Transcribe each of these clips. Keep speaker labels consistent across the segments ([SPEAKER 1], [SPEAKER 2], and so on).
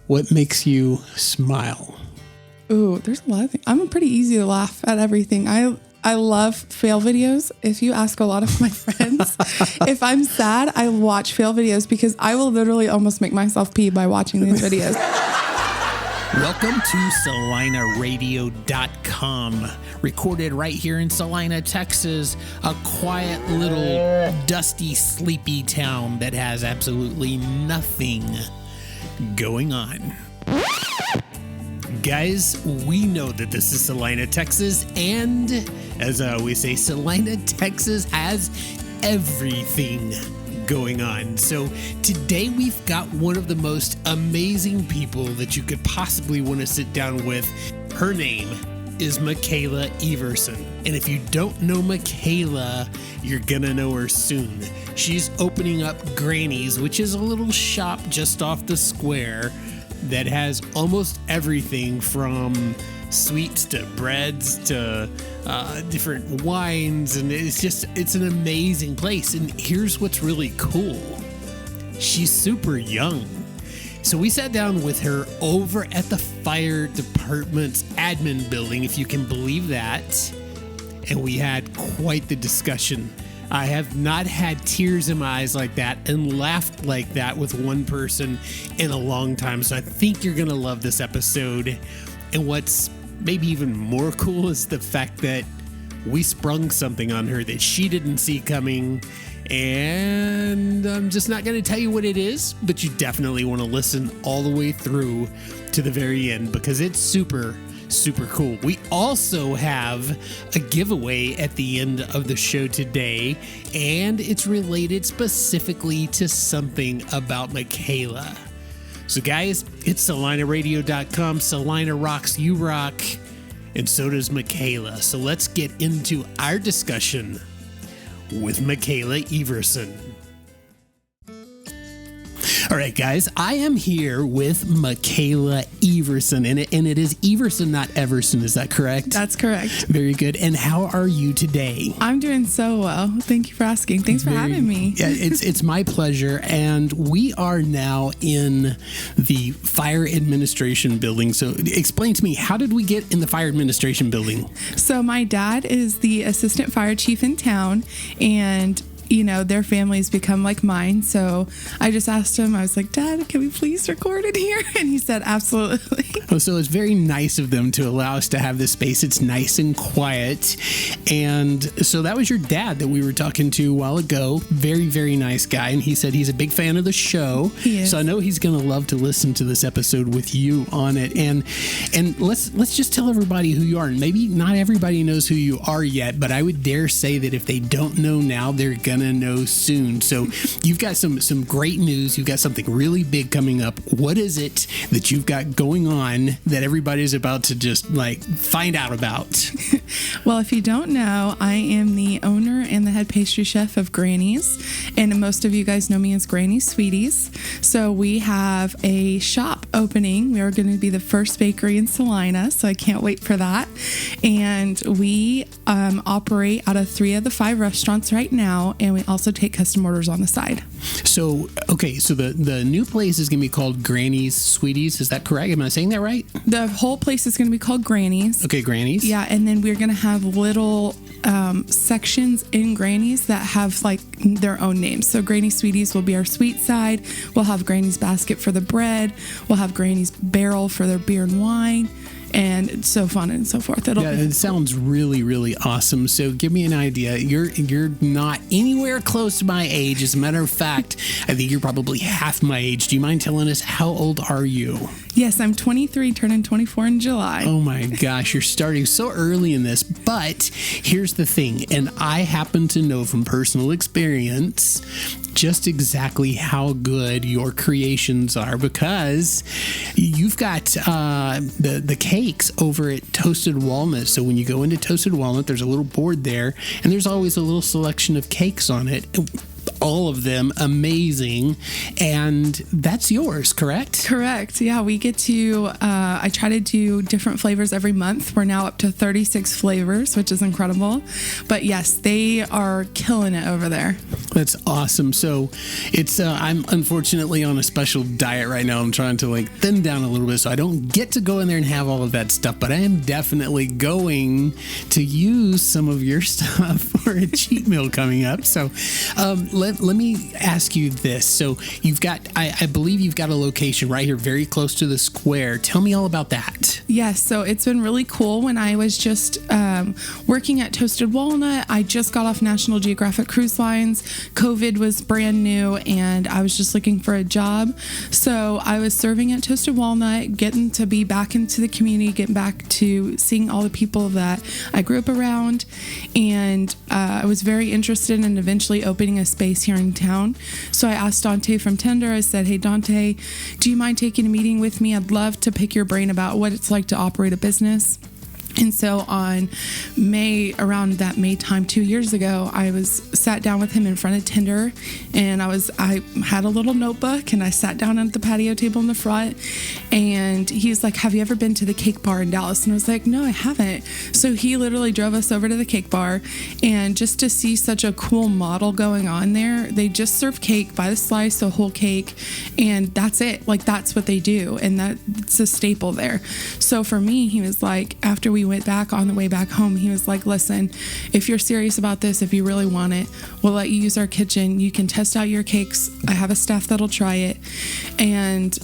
[SPEAKER 1] What makes you smile?
[SPEAKER 2] Ooh, there's a lot of things. I'm pretty easy to laugh at everything. I love fail videos. If you ask a lot of my friends, if I'm sad, I watch fail videos because I will literally almost make myself pee by watching these videos.
[SPEAKER 3] Welcome to CelinaRadio.com, recorded right here in Celina, Texas, a quiet little dusty, sleepy town that has absolutely nothing going on. Guys, we know that this is Celina, Texas, and as I always say, Celina, Texas has everything going on. So today we've got one of the most amazing people that you could possibly want to sit down with. Her name is Mikala Everson. And if you don't know Mikala, you're gonna know her soon. She's opening up Granny's, which is a little shop just off the square that has almost everything from sweets to breads to different wines, and it's an amazing place. And here's what's really cool. She's super young. So we sat down with her over at the fire department's admin building, if you can believe that, and we had quite the discussion. I have not had tears in my eyes like that and laughed like that with one person in a long time. So I think you're going to love this episode. And what's maybe even more cool is the fact that we sprung something on her that she didn't see coming. And I'm just not going to tell you what it is, but you definitely want to listen all the way through to the very end because it's super cool. We also have a giveaway at the end of the show today, and it's related specifically to something about Mikala. So guys, it's CelinaRadio.com. Celina rocks, you rock, and so does Mikala. So let's get into our discussion with Mikala Everson. All right, guys, I am here with Mikala Everson, and it is Everson, not Everson. Is that correct?
[SPEAKER 2] That's correct.
[SPEAKER 3] Very good. And how are you today?
[SPEAKER 2] I'm doing so well. Thank you for asking. Thanks for having me.
[SPEAKER 3] Yeah, it's my pleasure. And we are now in the fire administration building. So explain to me, how did we get in the fire administration building?
[SPEAKER 2] So my dad is the assistant fire chief in town, and you know, their family's become like mine. So I just asked him, I was like, Dad, can we please record it here? And he said, absolutely.
[SPEAKER 3] Oh, so it's very nice of them to allow us to have this space. It's nice and quiet. And so that was your dad that we were talking to a while ago. Very, very nice guy. And he said he's a big fan of the show.
[SPEAKER 2] He is.
[SPEAKER 3] So I know he's going to love to listen to this episode with you on it. And let's just tell everybody who you are. And maybe not everybody knows who you are yet, but I would dare say that if they don't know now, they're going to know soon. So you've got some great news. You've got something really big coming up. What is it that you've got going on that everybody's about to just like find out about?
[SPEAKER 2] Well, if you don't know, I am the owner and the head pastry chef of Granny's, and most of you guys know me as Granny Sweeties. So we have a shop opening. We are going to be the first bakery in Celina, so I can't wait for that. And we operate out of 3 of the 5 restaurants right now, and we also take custom orders on the side.
[SPEAKER 3] So, okay, so the new place is going to be called Granny's Sweeties. Is that correct? Am I saying that right?
[SPEAKER 2] The whole place is going to be called Granny's.
[SPEAKER 3] Okay, Granny's.
[SPEAKER 2] Yeah, and then we're going to have little sections in Granny's that have like their own names. So Granny Sweeties will be our sweet side. We'll have Granny's Basket for the bread. We'll have Granny's Barrel for their beer and wine. And it's so fun and so forth.
[SPEAKER 3] It sounds really, really awesome. So give me an idea. You're not anywhere close to my age. As a matter of fact, I think you're probably half my age. Do you mind telling us, how old are you?
[SPEAKER 2] Yes, I'm 23, turning 24 in July.
[SPEAKER 3] Oh my gosh, you're starting so early in this. But here's the thing, and I happen to know from personal experience just exactly how good your creations are, because you've got the cakes over at Toasted Walnut. So when you go into Toasted Walnut, there's a little board there, and there's always a little selection of cakes on it.
[SPEAKER 1] all of them amazing. And that's yours, correct?
[SPEAKER 2] Correct. Yeah, we get to, I try to do different flavors every month. We're now up to 36 flavors, which is incredible. But yes, they are killing it over there.
[SPEAKER 1] That's awesome. So it's, I'm unfortunately on a special diet right now. I'm trying to like thin down a little bit so I don't get to go in there and have all of that stuff, but I am definitely going to use some of your stuff for a cheat meal coming up. So let me ask you this. So you've got, I believe you've got a location right here very close to the square. Tell me all about that.
[SPEAKER 2] Yes, so it's been really cool. When I was just working at Toasted Walnut, I just got off National Geographic Cruise Lines. COVID was brand new and I was just looking for a job. So I was serving at Toasted Walnut, getting to be back into the community, getting back to seeing all the people that I grew up around. And I was very interested in eventually opening a space here in town. So I asked Dante from Tender, I said, hey, Dante, do you mind taking a meeting with me? I'd love to pick your brain about what it's like to operate a business. And so on around that May time 2 years ago, I was sat down with him in front of Tinder, and I had a little notebook and I sat down at the patio table in the front, and he's like, have you ever been to the cake bar in Dallas? And I was like, no, I haven't. So he literally drove us over to the cake bar, and just to see such a cool model going on there, they just serve cake by the slice, a whole cake, and that's it. Like, that's what they do. And that's a staple there. So for me, he was like, after we went back on the way back home, he was like, listen, if you're serious about this, if you really want it, we'll let you use our kitchen. You can test out your cakes. I have a staff that'll try it. And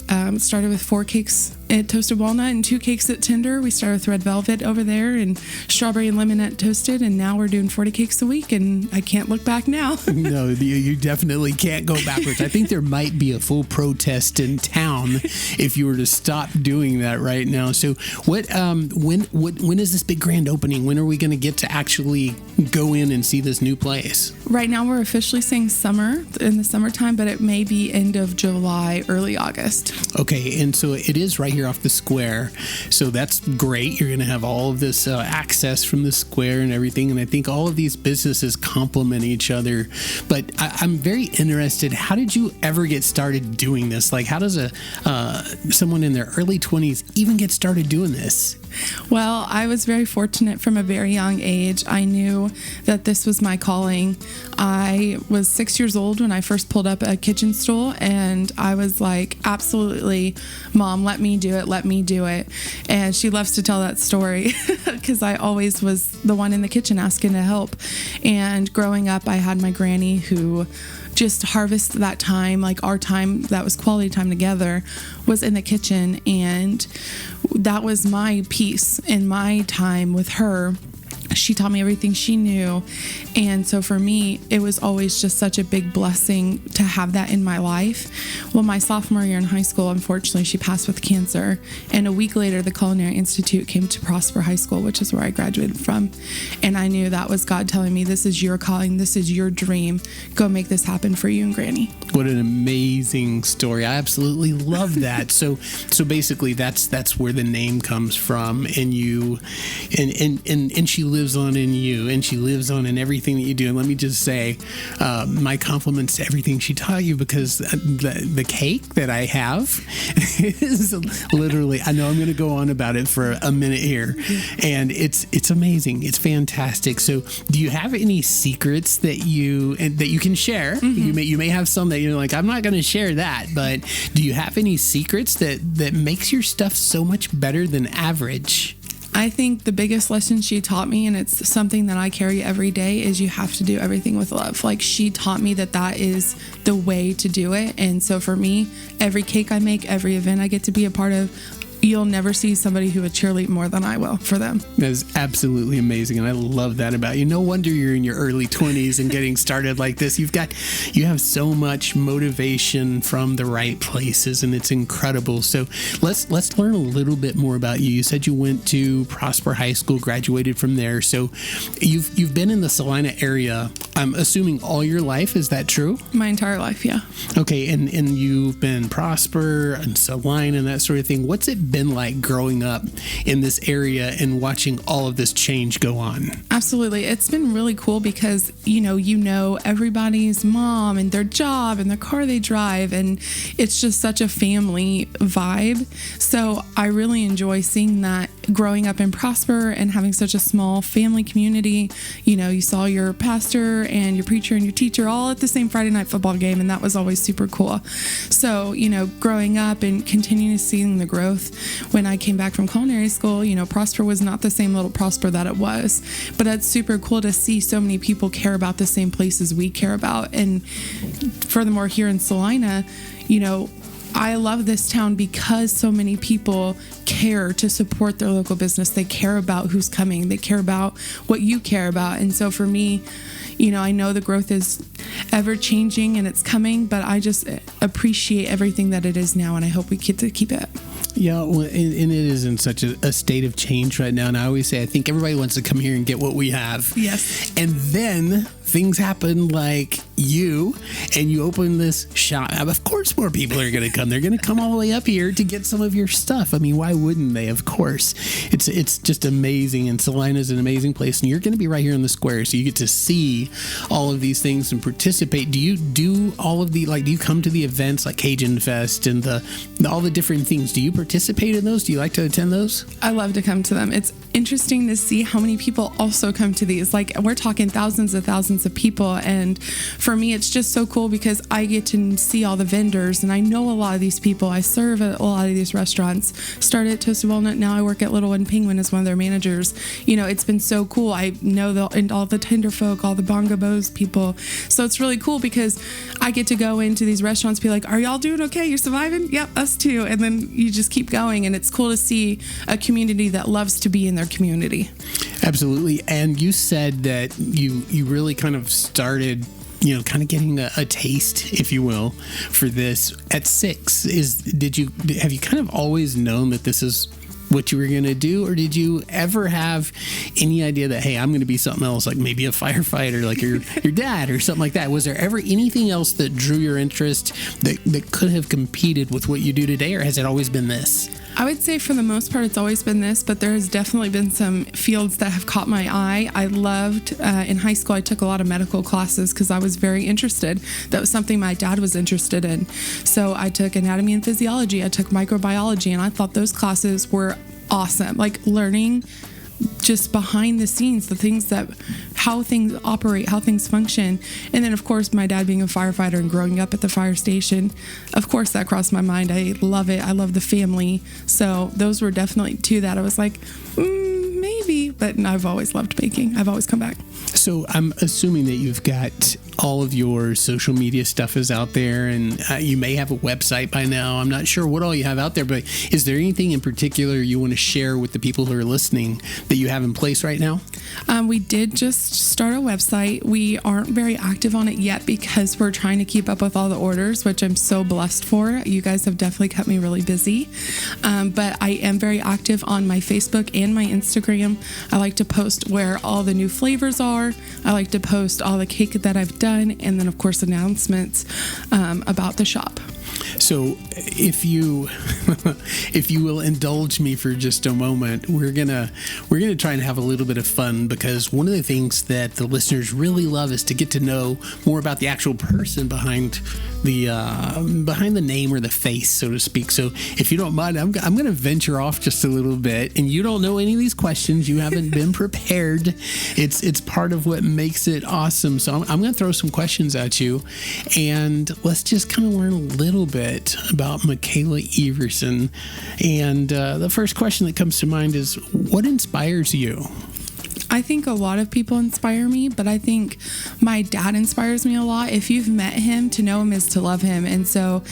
[SPEAKER 2] started with 4 cakes at Toasted Walnut and 2 cakes at Tinder. We started with Red Velvet over there and Strawberry and Lemon at Toasted, and now we're doing 40 cakes a week, and I can't look back now.
[SPEAKER 1] No, you definitely can't go backwards. I think there might be a full protest in town if you were to stop doing that right now. So when is this big grand opening? When are we going to get to actually go in and see this new place?
[SPEAKER 2] Right now we're officially saying summer, in the summertime, but it may be end of July, early August.
[SPEAKER 1] Okay, and so it is right here off the square. So that's great. You're going to have all of this access from the square and everything. And I think all of these businesses complement each other. But I'm very interested. How did you ever get started doing this? Like, how does someone in their early 20s even get started doing this?
[SPEAKER 2] Well, I was very fortunate from a very young age. I knew that this was my calling. I was 6 years old when I first pulled up a kitchen stool, and I was like, absolutely, Mom, let me do it, let me do it. And she loves to tell that story because I always was the one in the kitchen asking to help. And growing up, I had my granny who just harvest that time, like our time that was quality time together, was in the kitchen, and that was my peace in my time with her. She taught me everything she knew. And so for me, it was always just such a big blessing to have that in my life. Well, my sophomore year in high school, unfortunately, she passed with cancer. And a week later, the Culinary Institute came to Prosper High School, which is where I graduated from. And I knew that was God telling me, this is your calling, this is your dream. Go make this happen for you and Granny.
[SPEAKER 1] What an amazing story. I absolutely love that. So basically that's where the name comes from, and you and she lives on in you, and she lives on in everything that you do. And let me just say, my compliments to everything she taught you, because the cake that I have is literally, I know I'm going to go on about it for a minute here, and it's amazing. It's fantastic. So do you have any secrets that you can share? Mm-hmm. You may have some that you're like, I'm not going to share that, but do you have any secrets that makes your stuff so much better than average?
[SPEAKER 2] I think the biggest lesson she taught me, and it's something that I carry every day, is you have to do everything with love. Like, she taught me that is the way to do it. And so for me, every cake I make, every event I get to be a part of, you'll never see somebody who would cheerlead more than I will for them.
[SPEAKER 1] That is absolutely amazing, and I love that about you. No wonder you're in your early 20s and getting started like this. You have so much motivation from the right places, and it's incredible. So let's learn a little bit more about you. You said you went to Prosper High School, graduated from there. So you've been in the Celina area I'm assuming all your life. Is that true?
[SPEAKER 2] My entire life, yeah.
[SPEAKER 1] Okay, and you've been Prosper and Celina and that sort of thing. What's it been like growing up in this area and watching all of this change go on?
[SPEAKER 2] Absolutely. It's been really cool because, you know everybody's mom and their job and the car they drive, and it's just such a family vibe. So I really enjoy seeing that growing up in Prosper and having such a small family community. You saw your pastor and your preacher and your teacher all at the same Friday night football game, and that was always super cool. So, growing up and continuing to seeing the growth when I came back from culinary school, Prosper was not the same little Prosper that it was, but it's super cool to see so many people care about the same places we care about. And furthermore, here in Celina, I love this town because so many people care to support their local business. They care about who's coming. They care about what you care about. And so for me, I know the growth is ever changing and it's coming, but I just appreciate everything that it is now, and I hope we get to keep it.
[SPEAKER 1] Yeah, well, and it is in such a state of change right now. And I always say, I think everybody wants to come here and get what we have.
[SPEAKER 2] Yes.
[SPEAKER 1] And then things happen like you open this shop. Of course, more people are going to come. They're going to come all the way up here to get some of your stuff. I mean, why wouldn't they? Of course. It's just amazing. And Celina is an amazing place. And you're going to be right here in the square. So you get to see all of these things and participate. Do you do all of do you come to the events like Cajun Fest and all the different things? Do you participate in those? Do you like to attend those?
[SPEAKER 2] I love to come to them. It's interesting to see how many people also come to these. Like, we're talking thousands of people, and for me it's just so cool because I get to see all the vendors, and I know a lot of these people. I serve at a lot of these restaurants. Started at Toasted Walnut, now I work at Little One Penguin as one of their managers. It's been so cool. I know all the Tenderfolk, all the Bongo Bows people, so it's really cool because I get to go into these restaurants, be like, are y'all doing okay? You're surviving? Yep, us too. And then you just keep going, and it's cool to see a community that loves to be in their community.
[SPEAKER 1] Absolutely. And you said that you really kind of started, kind of getting a taste, if you will, for this at 6. Have you kind of always known that this is what you were going to do, or did you ever have any idea that, hey, I'm going to be something else, like maybe a firefighter, like your dad or something like that? Was there ever anything else that drew your interest that could have competed with what you do today, or has it always been this?
[SPEAKER 2] I would say for the most part, it's always been this, but there has definitely been some fields that have caught my eye. I loved, in high school, I took a lot of medical classes because I was very interested. That was something my dad was interested in. So I took anatomy and physiology, I took microbiology, and I thought those classes were awesome. Like learning just behind the scenes, how things operate, how things function. And then, of course, my dad being a firefighter and growing up at the fire station, of course, that crossed my mind. I love it. I love the family. So those were definitely two that I was like, maybe. But I've always loved baking. I've always come back.
[SPEAKER 1] So I'm assuming that you've got all of your social media stuff is out there, and you may have a website by now. I'm not sure what all you have out there, but is there anything in particular you want to share with the people who are listening that you have in place right now?
[SPEAKER 2] We did just start a website. We aren't very active on it yet because we're trying to keep up with all the orders, which I'm so blessed for. You guys have definitely kept me really busy. But I am very active on my Facebook and my Instagram. I like to post where all the new flavors are. I like to post all the cake that I've done, and then, of course, announcements about the shop.
[SPEAKER 1] So if you will indulge me for just a moment, we're gonna try and have a little bit of fun, because one of the things that the listeners really love is to get to know more about the actual person behind the name or the face, so to speak. So if you don't mind, I'm going to venture off just a little bit, and you don't know any of these questions. You haven't been prepared. It's part of what makes it awesome. So I'm going to throw some questions at you, and let's just kind of learn a little bit about Mikala Everson. And the first question that comes to mind is, what inspires you?
[SPEAKER 2] I think a lot of people inspire me, but I think my dad inspires me a lot. If you've met him, to know him is to love him. And so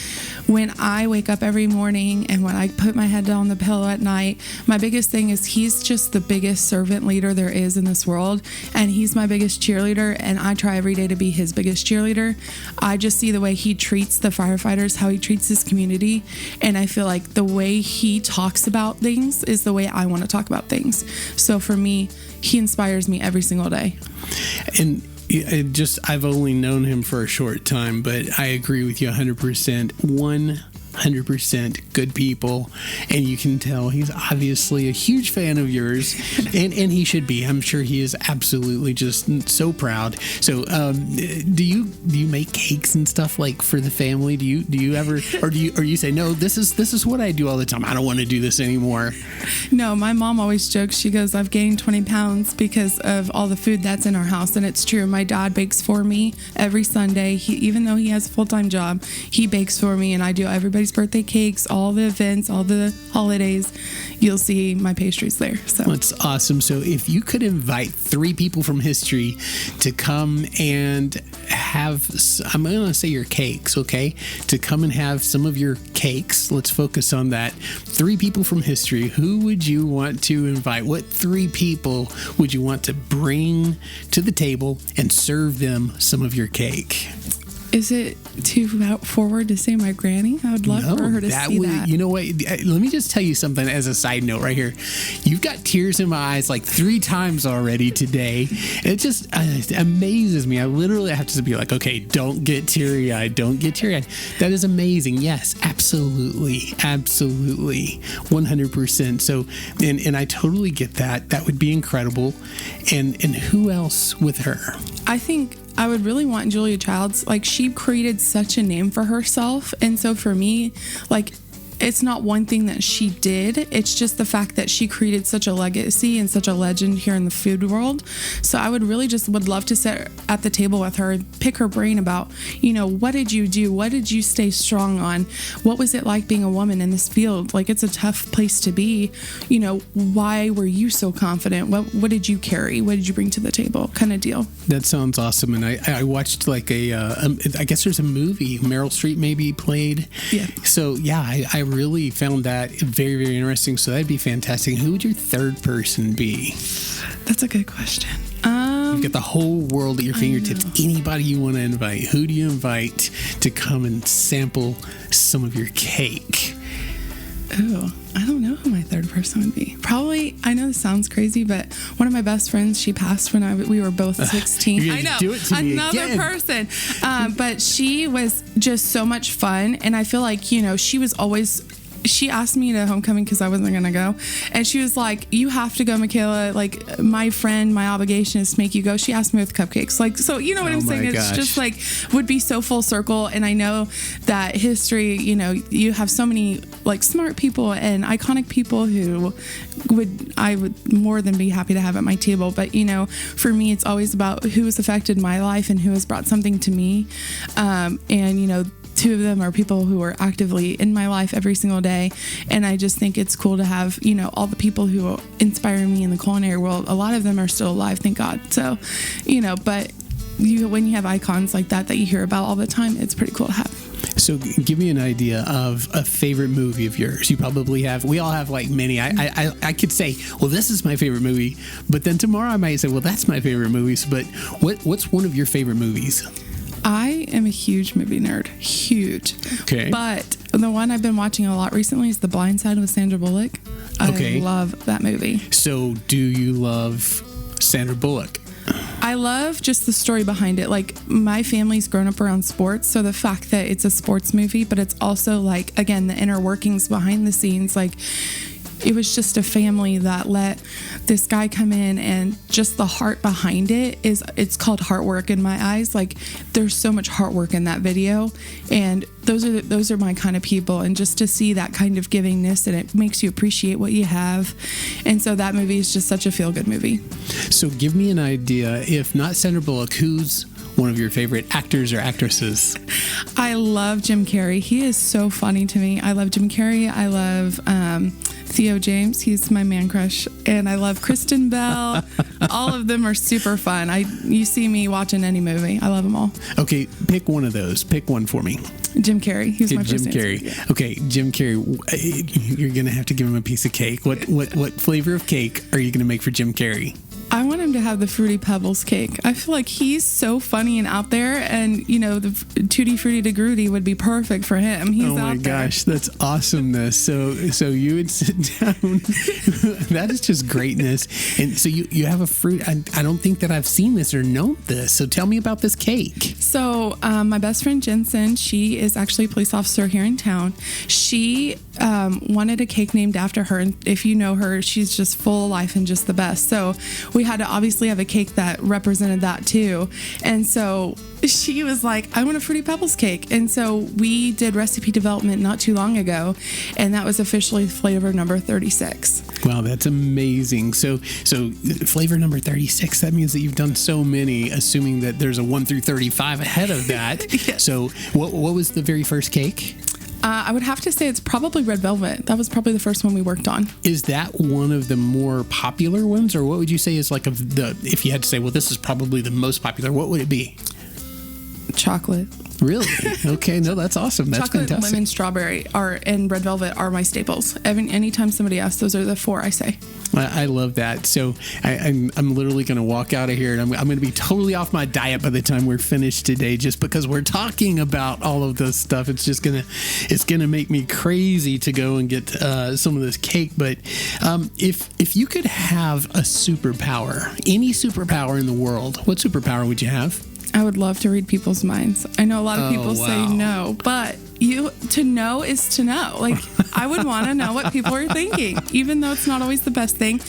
[SPEAKER 2] when I wake up every morning and when I put my head down on the pillow at night, my biggest thing is he's just the biggest servant leader there is in this world. And he's my biggest cheerleader. And I try every day to be his biggest cheerleader. I just see the way he treats the firefighters, how he treats his community. And I feel like the way he talks about things is the way I want to talk about things. So for me, he inspires me every single day.
[SPEAKER 1] And I've only known him for a short time, but I agree with you 100%. 100% good people, and you can tell he's obviously a huge fan of yours, and he should be. I'm sure he is absolutely just so proud. So do you make cakes and stuff like for the family? Do you ever, or you say, no, this is what I do all the time, I don't want to do this anymore?
[SPEAKER 2] No, my mom always jokes, she goes, I've gained 20 pounds because of all the food that's in our house. And it's true. My dad bakes for me every Sunday. Even though he has a full-time job, he bakes for me, and I do everybody's birthday cakes, all the events, all the holidays. You'll see my pastries there. So
[SPEAKER 1] that's awesome. So if you could invite 3 people from history to come and have, I'm going to say your cakes, okay? To come and have some of your cakes. Let's focus on that. 3 people from history. Who would you want to invite? What 3 people would you want to bring to the table and serve them some of your cake?
[SPEAKER 2] Is it too forward to say my granny? I would love for her to see that.
[SPEAKER 1] You know what? Let me just tell you something as a side note right here. You've got tears in my eyes like 3 times already today. It just it amazes me. I literally have to be like, okay, don't get teary-eyed. Don't get teary-eyed. That is amazing. Yes, absolutely. Absolutely. 100%. So, and I totally get that. That would be incredible. And who else with her?
[SPEAKER 2] I think I would really want Julia Childs. Like, she created such a name for herself. And so for me, like, it's not one thing that she did. It's just the fact that she created such a legacy and such a legend here in the food world. So I would really would love to sit at the table with her and pick her brain about, what did you do? What did you stay strong on? What was it like being a woman in this field? Like, it's a tough place to be. Why were you so confident? What did you carry? What did you bring to the table? Kind of deal.
[SPEAKER 1] That sounds awesome. And I watched like I guess there's a movie Meryl Streep maybe played. Yeah. So yeah, I really found that very, very interesting. So that'd be fantastic. Who would your 3rd person be?
[SPEAKER 2] That's a good question.
[SPEAKER 1] You've got the whole world at your fingertips. Anybody you want to invite. Who do you invite to come and sample some of your cake?
[SPEAKER 2] Oh, I don't know who my 3rd person would be. Probably, I know this sounds crazy, but one of my best friends, she passed when we were both 16.
[SPEAKER 1] I know, do it to
[SPEAKER 2] another person. But she was just so much fun. And I feel like, she was always, she asked me to homecoming because I wasn't going to go. And she was like, you have to go, Mikala. Like, my friend, my obligation is to make you go. She asked me with cupcakes. Like, so you know what I'm saying? It's just like, would be so full circle. And I know that history, you have so many like smart people and iconic people who I would more than be happy to have at my table. But, for me, it's always about who has affected my life and who has brought something to me. And, 2 of them are people who are actively in my life every single day. And I just think it's cool to have, all the people who inspire me in the culinary world. A lot of them are still alive, thank God. So, but when you have icons like that you hear about all the time, it's pretty cool to have.
[SPEAKER 1] So give me an idea of a favorite movie of yours. You probably have, we all have like many. I could say, well, this is my favorite movie, but then tomorrow I might say, well, that's my favorite movies. But what's one of your favorite movies?
[SPEAKER 2] I am a huge movie nerd. Huge.
[SPEAKER 1] Okay.
[SPEAKER 2] But the one I've been watching a lot recently is The Blind Side with Sandra Bullock.
[SPEAKER 1] Okay.
[SPEAKER 2] I love that movie.
[SPEAKER 1] So do you love Sandra Bullock?
[SPEAKER 2] I love just the story behind it. Like, my family's grown up around sports, so the fact that it's a sports movie, but it's also like, again, the inner workings behind the scenes, like, it was just a family that let this guy come in, and just the heart behind it's called heart work in my eyes. Like, there's so much heart work in that video, and those are my kind of people. And just to see that kind of givingness, and it makes you appreciate what you have. And so that movie is just such a feel-good movie.
[SPEAKER 1] So give me an idea, if not Sandra Bullock, who's one of your favorite actors or actresses?
[SPEAKER 2] I love Jim Carrey. He is so funny to me. I love Jim Carrey. I love Theo James. He's my man crush. And I love Kristen Bell. All of them are super fun. You see me watching any movie. I love them all.
[SPEAKER 1] Okay, pick one of those. Pick one for me.
[SPEAKER 2] Jim Carrey. He's my first
[SPEAKER 1] Jim Carrey.
[SPEAKER 2] Yeah.
[SPEAKER 1] Okay, Jim Carrey. You're gonna have to give him a piece of cake. What flavor of cake are you gonna make for Jim Carrey?
[SPEAKER 2] I want him to have the Fruity Pebbles cake. I feel like he's so funny and out there, and the Tutti Frutti de Grutti would be perfect for him. He's
[SPEAKER 1] oh my
[SPEAKER 2] out there.
[SPEAKER 1] gosh, that's awesomeness. So you would sit down. That is just greatness. And so you have a fruit. I don't think that I've seen this or known this. So tell me about this cake.
[SPEAKER 2] So my best friend Jensen, she is actually a police officer here in town. She wanted a cake named after her, and if you know her, she's just full of life and just the best. So we had to obviously have a cake that represented that too. And so she was like, I want a Fruity Pebbles cake. And so we did recipe development not too long ago, and that was officially flavor number 36.
[SPEAKER 1] Wow, that's amazing. So flavor number 36, that means that you've done so many, assuming that there's a 1 through 35 ahead of that.
[SPEAKER 2] Yes.
[SPEAKER 1] So what was the very first cake?
[SPEAKER 2] I would have to say it's probably red velvet. That was probably the first one we worked on.
[SPEAKER 1] Is that one of the more popular ones, or what would you say is like if you had to say, well, this is probably the most popular, what would it be?
[SPEAKER 2] Chocolate.
[SPEAKER 1] Really? Okay, no, that's awesome. That's
[SPEAKER 2] Chocolate,
[SPEAKER 1] fantastic.
[SPEAKER 2] lemon, strawberry, and red velvet are my staples. Anytime somebody asks, those are the 4 I say.
[SPEAKER 1] I love that. So I'm literally going to walk out of here, and I'm going to be totally off my diet by the time we're finished today, just because we're talking about all of this stuff. It's just gonna make me crazy to go and get some of this cake. But if you could have a superpower, any superpower in the world, what superpower would you have?
[SPEAKER 2] I would love to read people's minds. I know a lot of people
[SPEAKER 1] wow.
[SPEAKER 2] say no, but to know is to know. Like, I would want to know what people are thinking, even though it's not always the best thing.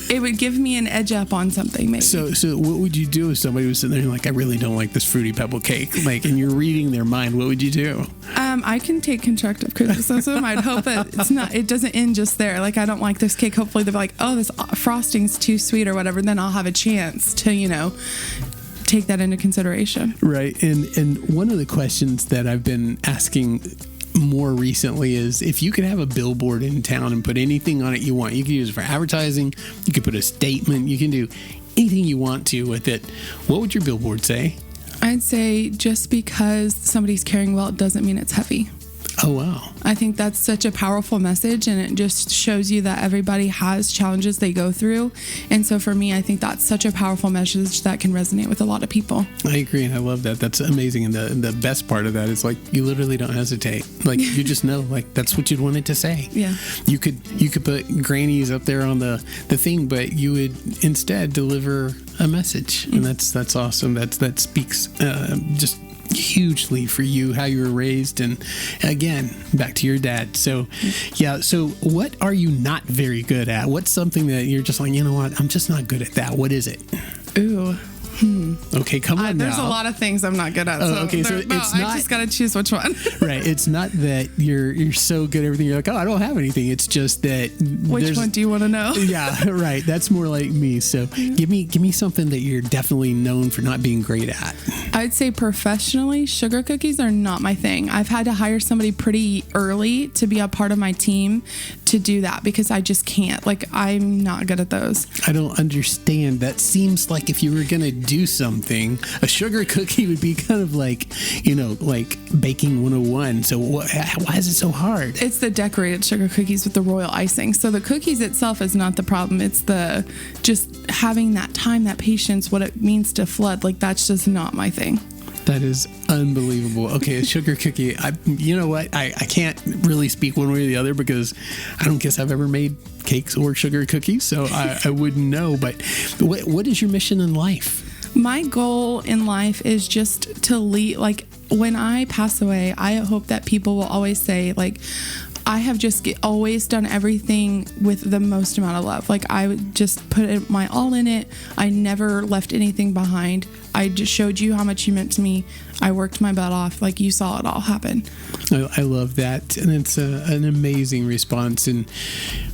[SPEAKER 2] It would give me an edge up on something, maybe.
[SPEAKER 1] So what would you do if somebody was sitting there and like, I really don't like this Fruity Pebble cake, like, and you're reading their mind? What would you do?
[SPEAKER 2] I can take constructive criticism. I'd hope it doesn't end just there. Like, I don't like this cake. Hopefully they'll be like, oh, this frosting's too sweet or whatever. Then I'll have a chance to, take that into consideration.
[SPEAKER 1] Right. And one of the questions that I've been asking more recently is, if you could have a billboard in town and put anything on it you want, you can use it for advertising, you could put a statement, you can do anything you want to with it, what would your billboard say?
[SPEAKER 2] I'd say just because somebody's carrying well, it doesn't mean it's heavy.
[SPEAKER 1] Oh, wow.
[SPEAKER 2] I think that's such a powerful message, and it just shows you that everybody has challenges they go through. And so for me, I think that's such a powerful message that can resonate with a lot of people.
[SPEAKER 1] I agree, and I love that. That's amazing. And the best part of that is, like, you literally don't hesitate. Like, you just know, like, that's what you'd want it to say.
[SPEAKER 2] Yeah. You
[SPEAKER 1] could put grannies up there on the thing, but you would instead deliver a message. And that's awesome. That speaks just hugely for you, how you were raised, and again, back to your dad. So what are you not very good at? What's something that you're just like, you know what, I'm just not good at that? What is it?
[SPEAKER 2] Ooh.
[SPEAKER 1] Okay, come on now.
[SPEAKER 2] There's a lot of things I'm not good at.
[SPEAKER 1] Oh, okay, so it's not,
[SPEAKER 2] I just got to choose which one.
[SPEAKER 1] Right. It's not that you're so good at everything. You're like, oh, I don't have anything. It's just that.
[SPEAKER 2] Which one do you want to know?
[SPEAKER 1] Yeah, right. That's more like me. So give me something that you're definitely known for not being great at.
[SPEAKER 2] I'd say professionally, sugar cookies are not my thing. I've had to hire somebody pretty early to be a part of my team to do that because I just can't. Like, I'm not good at those.
[SPEAKER 1] I don't understand. That seems like if you were going to do something, a sugar cookie would be kind of like, like baking 101. So why is it so hard?
[SPEAKER 2] It's the decorated sugar cookies with the royal icing. So the cookies itself is not the problem. It's the just having that time, that patience, what it means to flood. Like, that's just not my thing.
[SPEAKER 1] That is unbelievable. Okay, a sugar cookie. You know what? I can't really speak one way or the other because I don't guess I've ever made cakes or sugar cookies, so I wouldn't know. But what is your mission in life?
[SPEAKER 2] My goal in life is just to lead. Like, when I pass away, I hope that people will always say, like, I have just always done everything with the most amount of love. Like, I would just put my all in it. I never left anything behind. I just showed you how much you meant to me. I worked my butt off. Like, you saw it all happen.
[SPEAKER 1] I love that. And it's an amazing response. And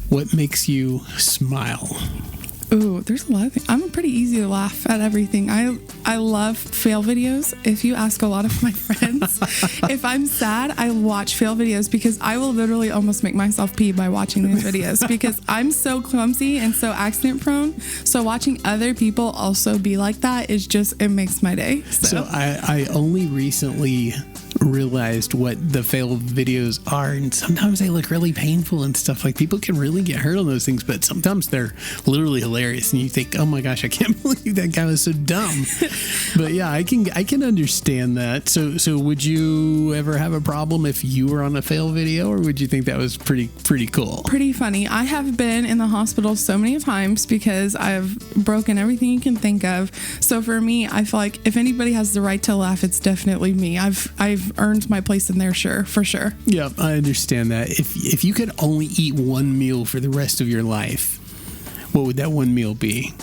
[SPEAKER 1] what makes you smile?
[SPEAKER 2] Ooh, there's a lot of things. I'm pretty easy to laugh at everything. I love fail videos. If you ask a lot of my friends, if I'm sad, I watch fail videos because I will literally almost make myself pee by watching these videos because I'm so clumsy and so accident prone. So watching other people also be like that is just, it makes my day.
[SPEAKER 1] So I only recently realized what the failed videos are, and sometimes they look really painful and stuff. Like, people can really get hurt on those things, but sometimes they're literally hilarious. hilarious, and you think, oh my gosh, I can't believe that guy was so dumb. But yeah, I can understand that. So would you ever have a problem if you were on a fail video, or would you think that was pretty cool?
[SPEAKER 2] Pretty funny. I have been in the hospital so many times because I've broken everything you can think of. So for me, I feel like if anybody has the right to laugh, it's definitely me. I've earned my place in there, for sure.
[SPEAKER 1] Yeah, I understand that. If you could only eat one meal for the rest of your life, what would that one meal be?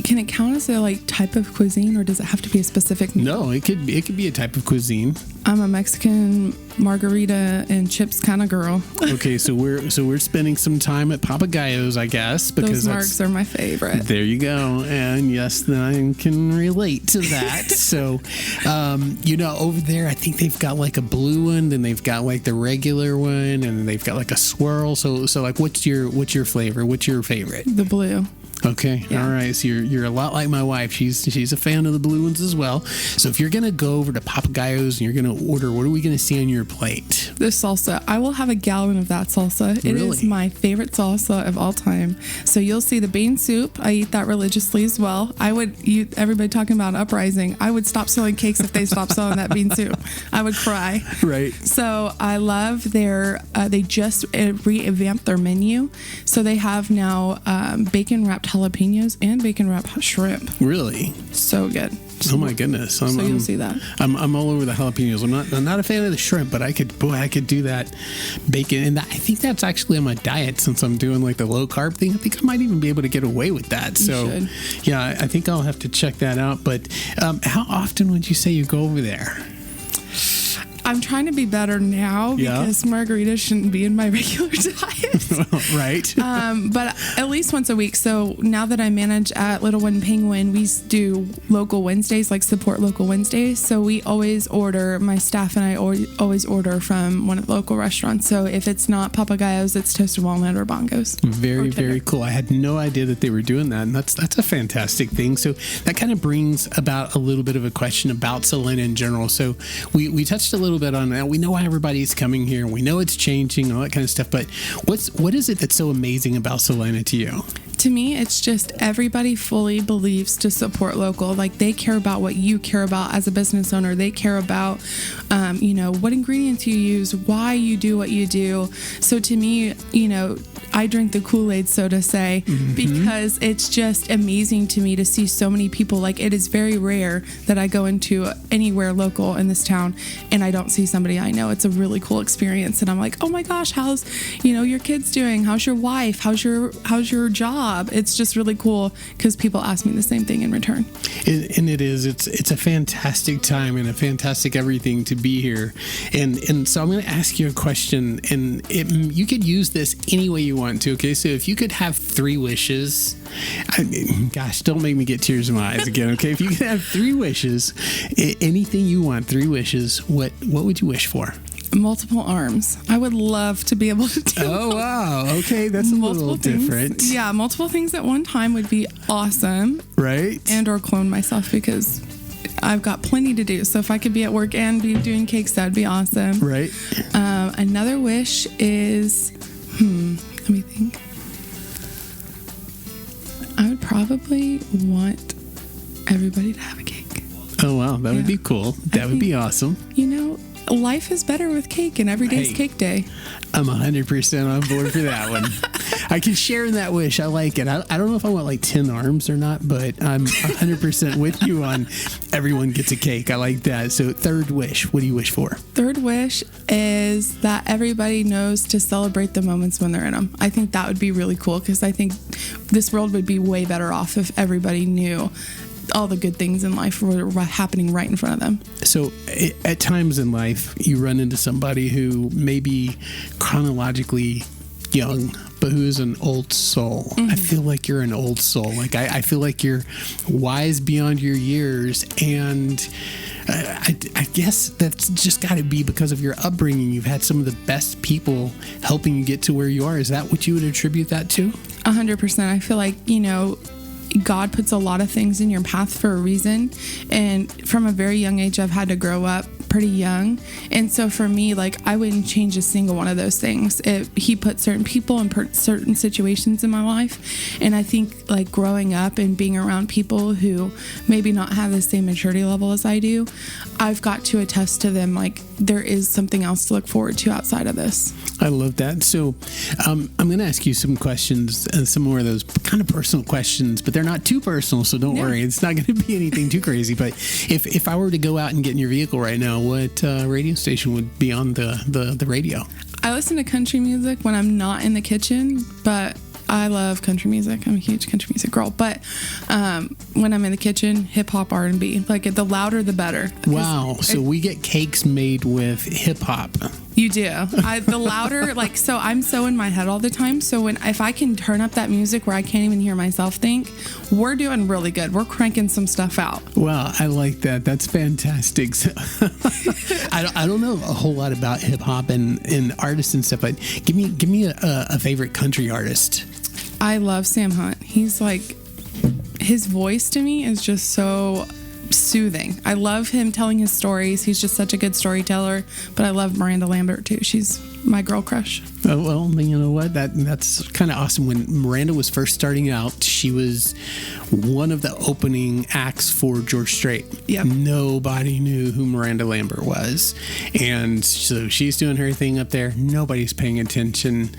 [SPEAKER 2] Can it count as a type of cuisine, or does it have to be a specific meal?
[SPEAKER 1] No, it could be a type of cuisine.
[SPEAKER 2] I'm a Mexican margarita and chips kind of girl.
[SPEAKER 1] Okay, so we're spending some time at Papagayo's, I guess, because
[SPEAKER 2] those marks are my favorite.
[SPEAKER 1] There you go. And yes, then I can relate to that. So, over there, I think they've got a blue one, then they've got the regular one, and they've got a swirl. So what's your flavor? What's your favorite?
[SPEAKER 2] The blue.
[SPEAKER 1] Okay. Yeah. All right. So you're a lot like my wife. She's a fan of the blue ones as well. So if you're going to go over to Papagayo's and you're going to order, what are we going to see on your plate?
[SPEAKER 2] The salsa. I will have a gallon of that salsa. Really? It is my favorite salsa of all time. So you'll see the bean soup. I eat that religiously as well. Everybody talking about uprising. I would stop selling cakes if they stopped selling that bean soup. I would cry.
[SPEAKER 1] Right.
[SPEAKER 2] So I love they just revamped their menu. So they have now bacon wrapped jalapenos and bacon wrapped shrimp.
[SPEAKER 1] Really?
[SPEAKER 2] So good.
[SPEAKER 1] Oh my goodness!
[SPEAKER 2] You'll see that.
[SPEAKER 1] I'm all over the jalapenos. I'm not a fan of the shrimp, but I could do that bacon, and I think that's actually on my diet since I'm doing the low carb thing. I think I might even be able to get away with that. So yeah, I think I'll have to check that out. But how often would you say you go over there?
[SPEAKER 2] I'm trying to be better now because margaritas shouldn't be in my regular diet.
[SPEAKER 1] Right.
[SPEAKER 2] But at least once a week. So now that I manage at Little One Penguin, we do local Wednesdays, support local Wednesdays. So we always order, my staff and I always order from one of the local restaurants. So if it's not Papagayo's, it's Toasted Walnut or Bongo's.
[SPEAKER 1] Very, very cool. I had no idea that they were doing that. And that's a fantastic thing. So that kind of brings about a little bit of a question about Celina in general. So we touched a little bit on that. We know why everybody's coming here. We know it's changing, all that kind of stuff. But what is it that's so amazing about Celina to you?
[SPEAKER 2] To me, it's just everybody fully believes to support local. They care about what you care about as a business owner. They care about, what ingredients you use, why you do what you do. So to me, I drink the Kool-Aid, so to say, because it's just amazing to me to see so many people. It is very rare that I go into anywhere local in this town and I don't see somebody I know. It's a really cool experience. And I'm like, oh my gosh, how's, your kids doing? How's your wife? How's your job? It's just really cool because people ask me the same thing in return.
[SPEAKER 1] And it's a fantastic time and a fantastic everything to be here. And so I'm going to ask you a question, and you could use this any way you want to. Okay, so if you could have 3 wishes, gosh, don't make me get tears in my eyes again. Okay, if you could have 3 wishes, anything you want, 3 wishes, what would you wish for?
[SPEAKER 2] Multiple arms. I would love to be able to do.
[SPEAKER 1] Oh wow! Okay, that's a little different.
[SPEAKER 2] Yeah, multiple things at one time would be awesome.
[SPEAKER 1] Right.
[SPEAKER 2] And/or clone myself because I've got plenty to do. So if I could be at work and be doing cakes, that'd be awesome.
[SPEAKER 1] Right.
[SPEAKER 2] Another wish is, let me think. I would probably want everybody to have a cake.
[SPEAKER 1] Oh wow, that would be cool. That would be awesome.
[SPEAKER 2] Life is better with cake, and every day's cake day.
[SPEAKER 1] I'm 100% on board for that one. I can share in that wish. I like it. I don't know if I want 10 arms or not, but I'm 100% with you on everyone gets a cake. I like that. So 3rd wish, what do you wish for?
[SPEAKER 2] 3rd wish is that everybody knows to celebrate the moments when they're in them. I think that would be really cool because I think this world would be way better off if everybody knew all the good things in life were happening right in front of them.
[SPEAKER 1] So at times in life, you run into somebody who may be chronologically young, but who is an old soul. I feel like you're an old soul. I feel like you're wise beyond your years. And I guess that's just got to be because of your upbringing. You've had some of the best people helping you get to where you are. Is that what you would attribute that to?
[SPEAKER 2] 100%. I feel like, God puts a lot of things in your path for a reason. And from a very young age, I've had to grow up pretty young. And so for me, like, I wouldn't change a single one of those things. He put certain people in certain situations in my life. And I think, like, growing up and being around people who maybe not have the same maturity level as I do, I've got to attest to them, like, there is something else to look forward to outside of this.
[SPEAKER 1] I love that. So I'm going to ask you some questions, some more of those kind of personal questions, but they're not too personal, so don't worry. It's not going to be anything too crazy. But if I were to go out and get in your vehicle right now, what radio station would be on the radio?
[SPEAKER 2] I listen to country music when I'm not in the kitchen, but I love country music. I'm a huge country music girl. But when I'm in the kitchen, hip hop, R&B. Like, the louder, the better.
[SPEAKER 1] Wow. So we get cakes made with hip hop.
[SPEAKER 2] You do. The louder, like, so I'm so in my head all the time. So if I can turn up that music where I can't even hear myself think, we're doing really good. We're cranking some stuff out.
[SPEAKER 1] Wow, I like that. That's fantastic. So, I don't know a whole lot about hip hop and artists and stuff, but give me a favorite country artist.
[SPEAKER 2] I love Sam Hunt. He's like, his voice to me is just so soothing. I love him telling his stories. He's just such a good storyteller. But I love Miranda Lambert too. She's my girl crush.
[SPEAKER 1] Oh, well, you know what? That's kind of awesome. When Miranda was first starting out, she was one of the opening acts for George Strait.
[SPEAKER 2] Yep.
[SPEAKER 1] Nobody knew who Miranda Lambert was. And so she's doing her thing up there. Nobody's paying attention.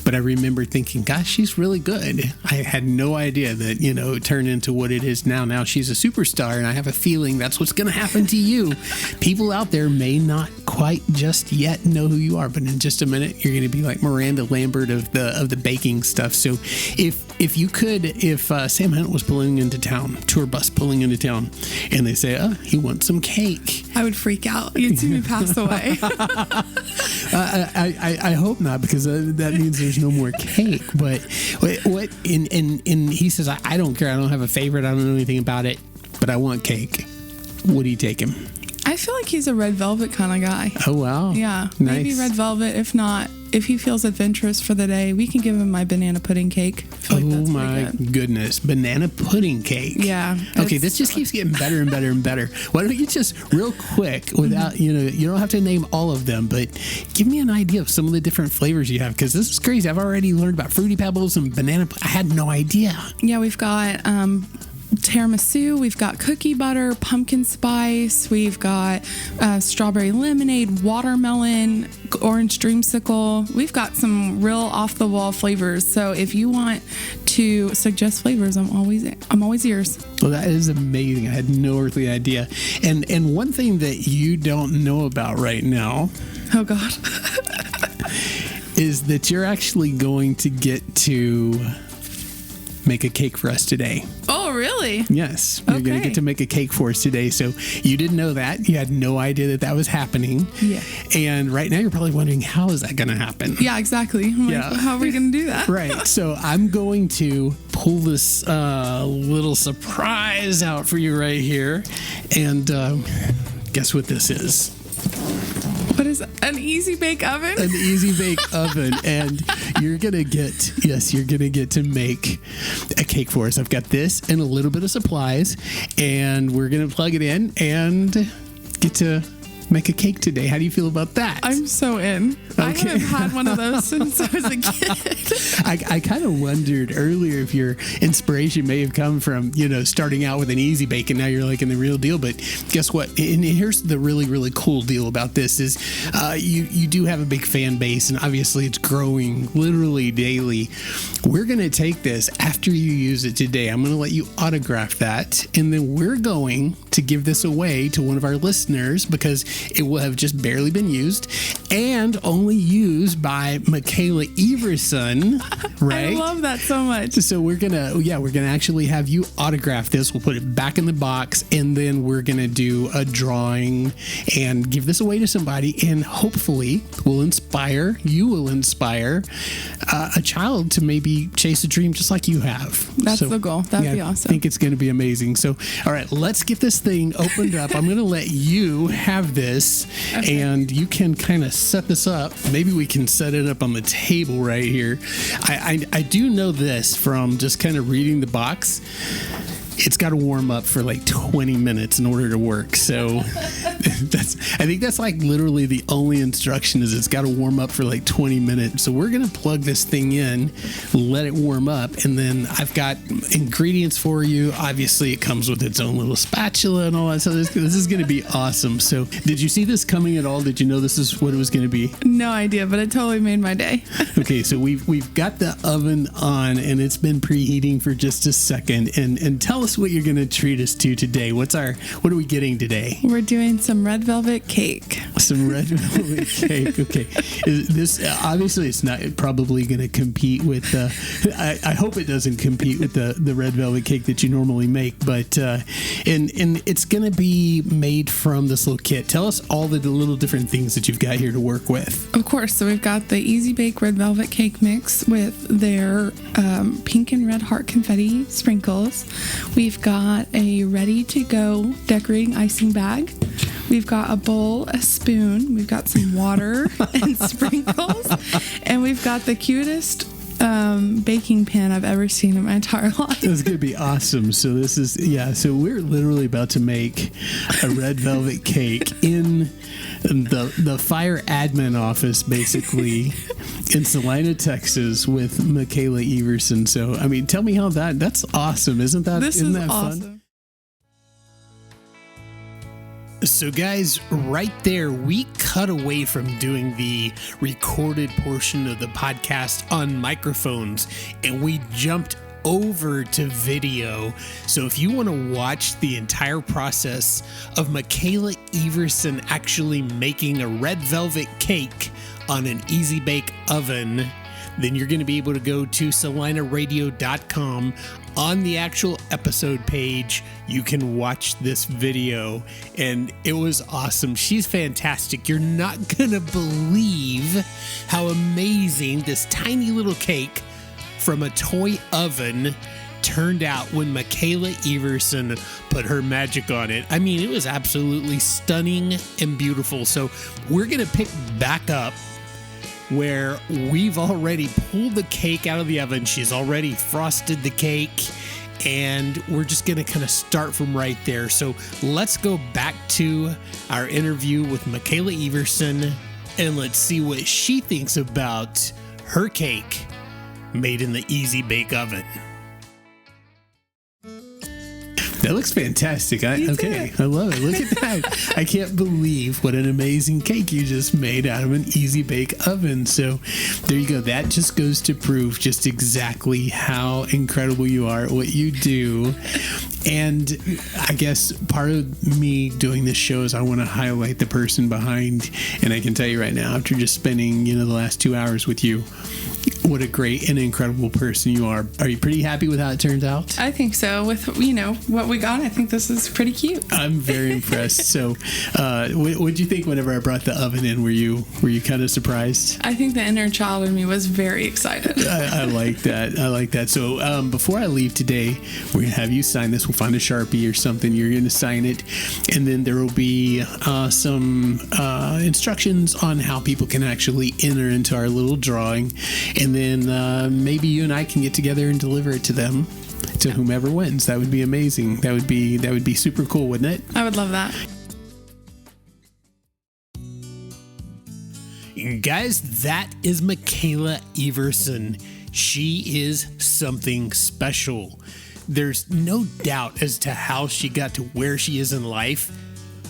[SPEAKER 1] But I remember thinking, gosh, she's really good. I had no idea that, it turned into what it is now. Now she's a superstar, and I have a feeling that's what's going to happen to you. People out there may not quite just yet know who you are, but in just a minute, you're going to be like Miranda Lambert of the baking stuff. So if Sam Hunt was pulling into town, tour bus pulling into town, and they say, he wants some cake,
[SPEAKER 2] I would freak out. You'd see me pass away.
[SPEAKER 1] I hope not, because that means there's no more cake. But what and he says, I don't care. I don't have a favorite. I don't know anything about it, but I want cake. What do you take him?
[SPEAKER 2] I feel like he's a red velvet kind of guy.
[SPEAKER 1] Oh, wow.
[SPEAKER 2] Yeah.
[SPEAKER 1] Nice.
[SPEAKER 2] Maybe red velvet. If not, if he feels adventurous for the day, we can give him my banana pudding cake. I feel like that's
[SPEAKER 1] my
[SPEAKER 2] pretty good.
[SPEAKER 1] goodness. Banana pudding cake.
[SPEAKER 2] Yeah.
[SPEAKER 1] Okay, this just keeps getting better and better and better. Why don't you just real quick, without, you don't have to name all of them, but give me an idea of some of the different flavors you have, because this is crazy. I've already learned about Fruity Pebbles and banana. I had no idea.
[SPEAKER 2] Yeah, we've got tiramisu, we've got cookie butter, pumpkin spice, we've got strawberry lemonade, watermelon, orange dreamsicle. We've got some real off the wall flavors. So if you want to suggest flavors, I'm always ears.
[SPEAKER 1] Well, that is amazing. I had no earthly idea. And one thing that you don't know about right now,
[SPEAKER 2] Oh God.
[SPEAKER 1] is that you're actually going to get to make a cake for us today.
[SPEAKER 2] Oh, really?
[SPEAKER 1] Yes. You're going to get to make a cake for us today. So you didn't know that. You had no idea that was happening.
[SPEAKER 2] Yeah.
[SPEAKER 1] And right now you're probably wondering, how is that going to happen?
[SPEAKER 2] Yeah, exactly. I'm like, well, how are we going to do that?
[SPEAKER 1] Right. So I'm going to pull this little surprise out for you right here. And guess what this is?
[SPEAKER 2] What is an easy bake oven?
[SPEAKER 1] An easy bake oven. And you're going to get to make a cake for us. I've got this and a little bit of supplies, and we're going to plug it in and get to make a cake today. How do you feel about that?
[SPEAKER 2] I'm so in. Okay. I haven't had one of those since I was a kid.
[SPEAKER 1] I kind of wondered earlier if your inspiration may have come from, starting out with an easy bake and now you're liking the real deal. But guess what? And here's the really, really cool deal about this is you do have a big fan base, and obviously it's growing literally daily. We're going to take this after you use it today. I'm going to let you autograph that, and then we're going to give this away to one of our listeners, because it will have just barely been used and only used by Mikala Everson, right?
[SPEAKER 2] I love that so much.
[SPEAKER 1] So we're gonna actually have you autograph this. We'll put it back in the box, and then we're gonna do a drawing and give this away to somebody, and hopefully you will inspire a child to maybe chase a dream just like you have.
[SPEAKER 2] That's the goal. That'd be awesome.
[SPEAKER 1] I think it's gonna be amazing. So, all right, let's get this thing opened up. I'm gonna let you have this, okay, and you can kind of set this up. Maybe we can set it up on the table right here. I do know this from just kind of reading the box. It's got to warm up for like 20 minutes in order to work. So I think that's like literally the only instruction is it's got to warm up for like 20 minutes. So we're going to plug this thing in, let it warm up, and then I've got ingredients for you. Obviously, it comes with its own little spatula and all that. So this is going to be awesome. So did you see this coming at all? Did you know this is what it was going to be?
[SPEAKER 2] No idea, but it totally made my day.
[SPEAKER 1] Okay, so we've got the oven on, and it's been preheating for just a second. And tell us what you're going to treat us to today. What are we getting today?
[SPEAKER 2] We're doing some red velvet cake.
[SPEAKER 1] Some red velvet cake. Okay. This obviously it's not probably going to compete with. I hope it doesn't compete with the red velvet cake that you normally make. But and it's going to be made from this little kit. Tell us all the little different things that you've got here to work with.
[SPEAKER 2] Of course. So we've got the Easy Bake red velvet cake mix with their pink and red heart confetti sprinkles. We've got a ready to go decorating icing bag. We've got a bowl, a spoon, we've got some water and sprinkles, and we've got the cutest baking pan I've ever seen in my entire life.
[SPEAKER 1] It's going to be awesome. So so we're literally about to make a red velvet cake in the fire admin office, basically, in Celina, Texas, with Mikala Everson. So, I mean, tell me how that's awesome. Isn't that
[SPEAKER 2] awesome.
[SPEAKER 1] Fun? So guys, right there, we cut away from doing the recorded portion of the podcast on microphones, and we jumped over to video. So if you want to watch the entire process of Mikala Everson actually making a red velvet cake on an Easy Bake oven, then you're going to be able to go to celinaradio.com. On the actual episode page, you can watch this video, and it was awesome. She's fantastic. You're not going to believe how amazing this tiny little cake from a toy oven turned out when Mikala Everson put her magic on it. I mean, it was absolutely stunning and beautiful. So we're going to pick back up where we've already pulled the cake out of the oven. She's already frosted the cake, and we're just going to kind of start from right there. So let's go back to our interview with Mikala Everson, and let's see what she thinks about her cake made in the Easy Bake oven. That looks fantastic. I love it. Look at that. I can't believe what an amazing cake you just made out of an Easy Bake oven. So there you go. That just goes to prove just exactly how incredible you are at what you do. And I guess part of me doing this show is I want to highlight the person behind. And I can tell you right now, after just spending, the last 2 hours with you, what a great and incredible person you are. Are you pretty happy with how it turns out?
[SPEAKER 2] I think so. With, what we got, I think this is pretty cute.
[SPEAKER 1] I'm very impressed. So, what did you think whenever I brought the oven in? Were you kind of surprised?
[SPEAKER 2] I think the inner child in me was very excited.
[SPEAKER 1] I like that. So, before I leave today, we're going to have you sign this. We'll find a Sharpie or something. You're going to sign it. And then there will be some instructions on how people can actually enter into our little drawing. And then maybe you and I can get together and deliver it to them, to whomever wins. That would be amazing. That would be super cool, wouldn't it?
[SPEAKER 2] I would love that.
[SPEAKER 3] Guys, that is Mikala Everson. She is something special. There's no doubt as to how she got to where she is in life.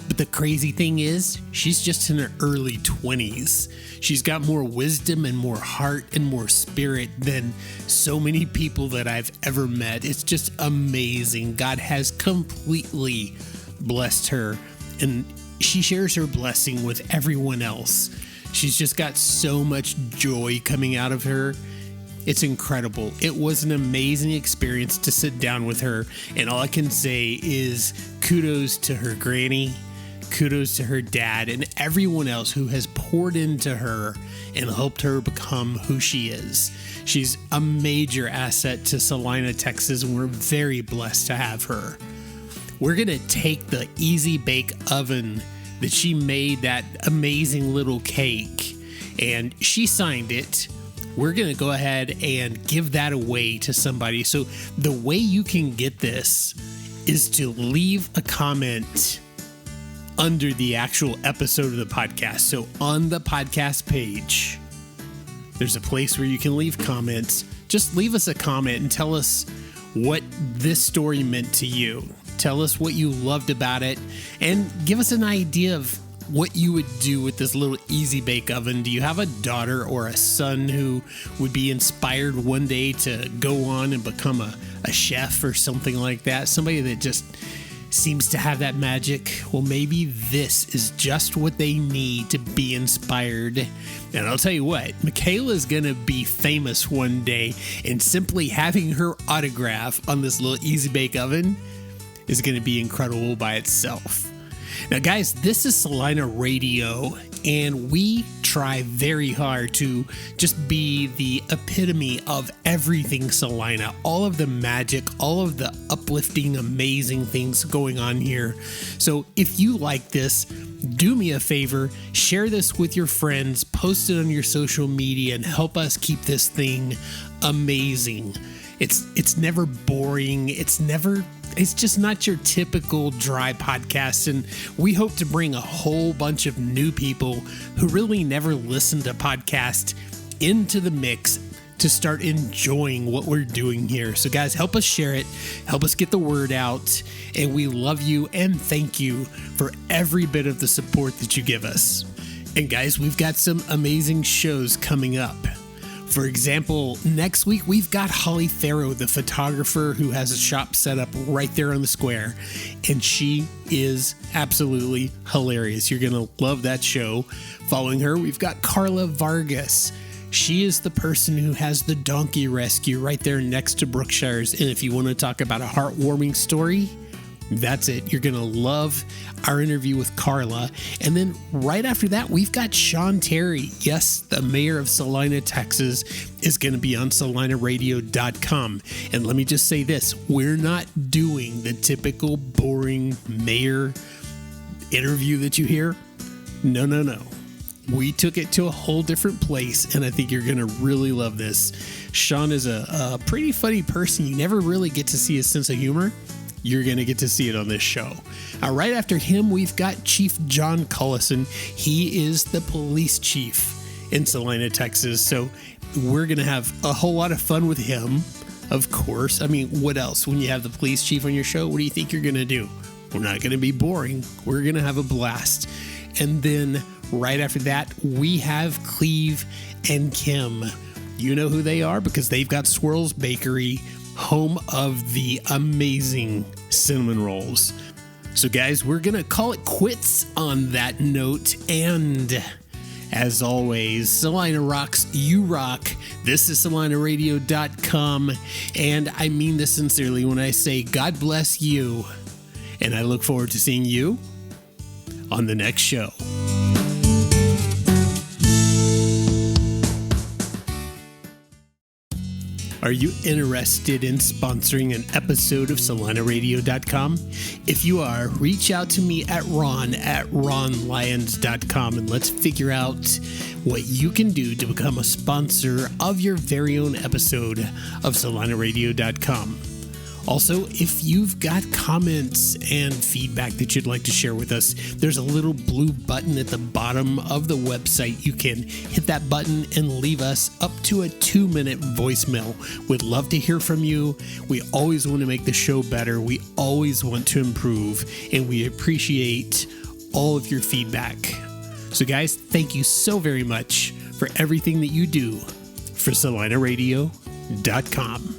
[SPEAKER 3] But the crazy thing is, she's just in her early 20s. She's got more wisdom and more heart and more spirit than so many people that I've ever met. It's just amazing. God has completely blessed her, and she shares her blessing with everyone else. She's just got so much joy coming out of her. It's incredible. It was an amazing experience to sit down with her, and all I can say is kudos to her granny. Kudos to her dad and everyone else who has poured into her and helped her become who she is. She's a major asset to Celina, Texas, and we're very blessed to have her. We're going to take the Easy Bake oven that she made that amazing little cake, and she signed it. We're going to go ahead and give that away to somebody. So the way you can get this is to leave a comment under the actual episode of the podcast. So on the podcast page, there's a place where you can leave comments. Just leave us a comment and tell us what this story meant to you. Tell us what you loved about it and give us an idea of what you would do with this little easy bake oven. Do you have a daughter or a son who would be inspired one day to go on and become a chef or something like that? Somebody that just seems to have that magic. Well, maybe this is just what they need to be inspired. And I'll tell you what, Mikala is going to be famous one day, and simply having her autograph on this little easy bake oven is going to be incredible by itself. Now, guys, this is Celina Radio, and we try very hard to just be the epitome of everything Celina, all of the magic, all of the uplifting, amazing things going on here. So if you like this, do me a favor, share this with your friends, post it on your social media, and help us keep this thing amazing. It's never boring. It's just not your typical dry podcast, and we hope to bring a whole bunch of new people who really never listened to podcasts into the mix to start enjoying what we're doing here. So guys, help us share it, help us get the word out, and we love you and thank you for every bit of the support that you give us. And guys, we've got some amazing shows coming up. For example, next week we've got Holly Farrow, the photographer who has a shop set up right there on the square, and she is absolutely hilarious. You're going to love that show. Following her, we've got Carla Vargas. She is the person who has the donkey rescue right there next to Brookshire's, and if you want to talk about a heartwarming story, that's it. You're going to love our interview with Carla. And then right after that, we've got Sean Terry. Yes, the mayor of Celina, Texas, is going to be on CelinaRadio.com. And let me just say this. We're not doing the typical boring mayor interview that you hear. No. We took it to a whole different place, and I think you're going to really love this. Sean is a pretty funny person. You never really get to see his sense of humor. You're going to get to see it on this show. Right after him, we've got Chief John Cullison. He is the police chief in Celina, Texas. So we're going to have a whole lot of fun with him, of course. I mean, what else? When you have the police chief on your show, what do you think you're going to do? We're not going to be boring. We're going to have a blast. And then right after that, we have Cleve and Kim. You know who they are because they've got Swirls Bakery, home of the amazing cinnamon rolls. So guys, we're gonna call it quits on that note, and as always, Celina rocks, you rock. This is CelinaRadio.com, and I mean this sincerely when I say God bless you, and I look forward to seeing you on the next show. Are you interested in sponsoring an episode of CelinaRadio.com? If you are, reach out to me at ron@ronlyons.com and let's figure out what you can do to become a sponsor of your very own episode of CelinaRadio.com. Also, if you've got comments and feedback that you'd like to share with us, there's a little blue button at the bottom of the website. You can hit that button and leave us up to a 2-minute voicemail. We'd love to hear from you. We always want to make the show better. We always want to improve, and we appreciate all of your feedback. So guys, thank you so very much for everything that you do for CelinaRadio.com.